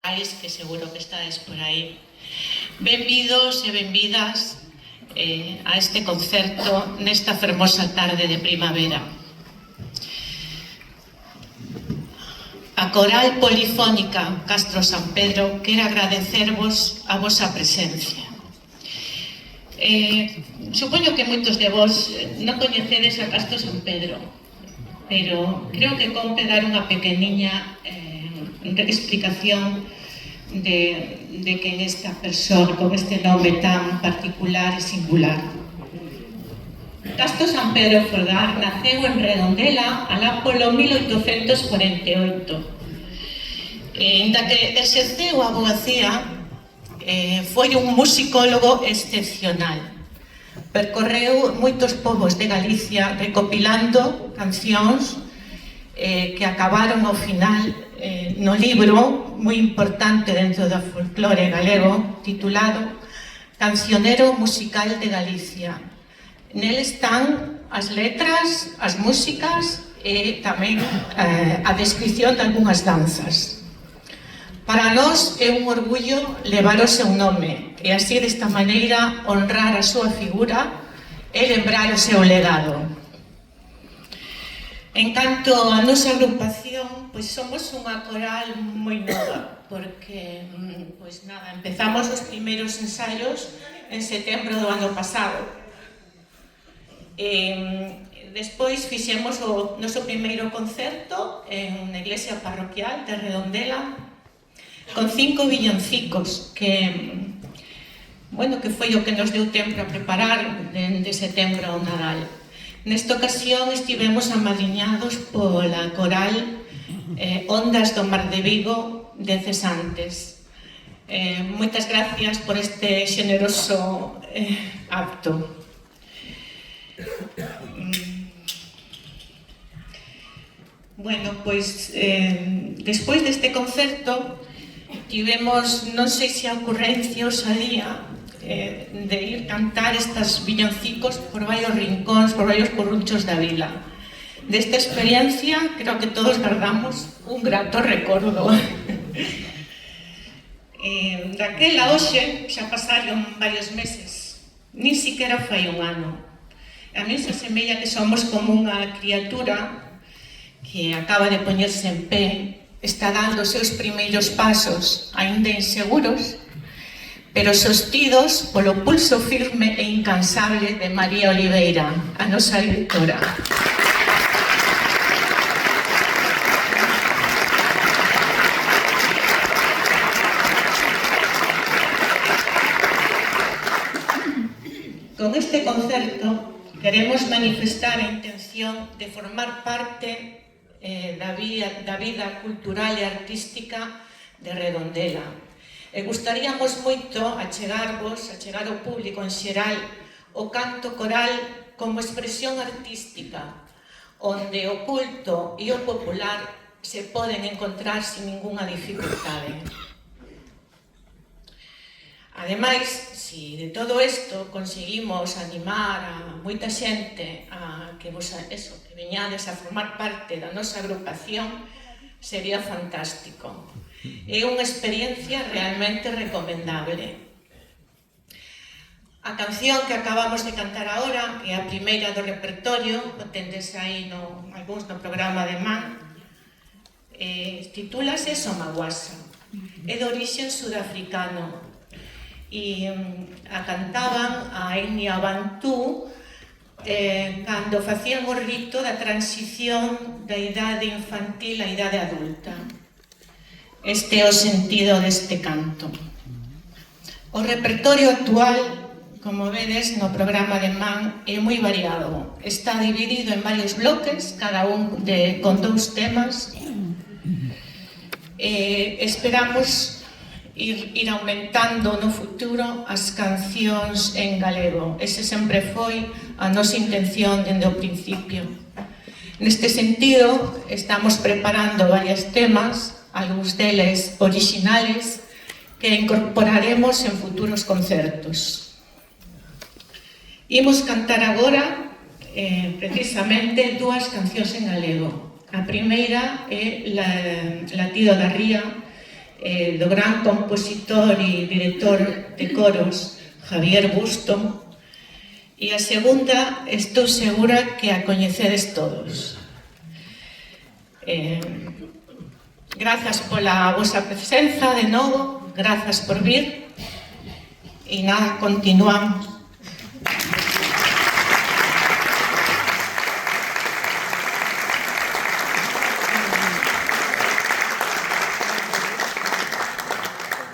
escoitáis, que seguro que estáis por aí. Benvidos e benvidas a este concerto nesta fermosa tarde de primavera. A Coral Polifónica Castro San Pedro quere agradecervos a vosa presencia. Supoño que moitos de vos non coñecedes a Castro San Pedro, pero creo que compre dar unha pequeniña explicación de quen é esta persoa con este nome tan particular e singular. Castro San Pedro Folgar naceu en Redondela alá polo 1848. Inda que exerceu a avogacía, foi un musicólogo excepcional. Percorreu moitos povos de Galicia recopilando cancións que acabaron ao final no libro moi importante dentro do folclore galego titulado Cancionero Musical de Galicia. Nel están as letras, as músicas e tamén a descripción de algunhas danzas. Para nós é un orgullo levar o seu nome e así desta maneira honrar a súa figura e lembrar o seu legado. En canto a nosa agrupación, pois somos unha coral moi nova, porque empezamos os primeiros ensaios en setembro do ano pasado. Despois fixemos o noso primeiro concerto en na iglesia parroquial de Redondela con 5 villancicos que foi o que nos deu tempo a preparar de setembro ao Nadal. Nesta ocasión estivemos amadriñados pola coral Ondas do Mar de Vigo de Cesantes. Moitas gracias por este xeneroso acto. Despois deste concerto tivemos, non sei se a ocurrencia ou sabía, de ir cantar estas villancicos por varios rincóns, por varios corrunchos da vila. Desta experiencia, creo que todos guardamos un grato recordo. Daquela hoxe xa pasaron varios meses, nin siquiera fai un ano. A mí se semella que somos como unha criatura que acaba de poñerse en pé, está dando os seus primeiros pasos, aínda inseguros, pero sostidos polo pulso firme e incansable de María Oliveira, a nosa directora. Con este concerto queremos manifestar a intención de formar parte da vida cultural e artística de Redondela. E gustaríamos moito achegar ao público en xeral o canto coral como expresión artística, onde o culto e o popular se poden encontrar sin ningunha dificultade. Ademais, se de todo isto conseguimos animar a moita xente a que veñades a formar parte da nosa agrupación, sería fantástico. É unha experiencia realmente recomendable. A canción que acabamos de cantar agora, que é a primeira do repertorio, o tendes aí algúns no programa de Man, titúlase Somaguasa, é de orixe sudafricano, e a cantaban a etnia Bantú cando facían o rito da transición da idade infantil á idade adulta. Este é o sentido deste canto. O repertorio actual, como vedes no programa de Man, é moi variado. Está dividido en varios bloques, cada un con 2 temas. Esperamos ir aumentando no futuro as cancións en galego. Ese sempre foi a nosa intención dende o principio. Neste sentido, estamos preparando varios temas, algúns deles orixinales, que incorporaremos en futuros concertos. Imos cantar agora, precisamente, 2 cancións en galego. A primeira é Latido da Ría, do gran compositor e director de coros Javier Busto, e a segunda estou segura que a coñecedes todos. Grazas pola vosa presenza de novo, grazas por vir, e nada, continuamos.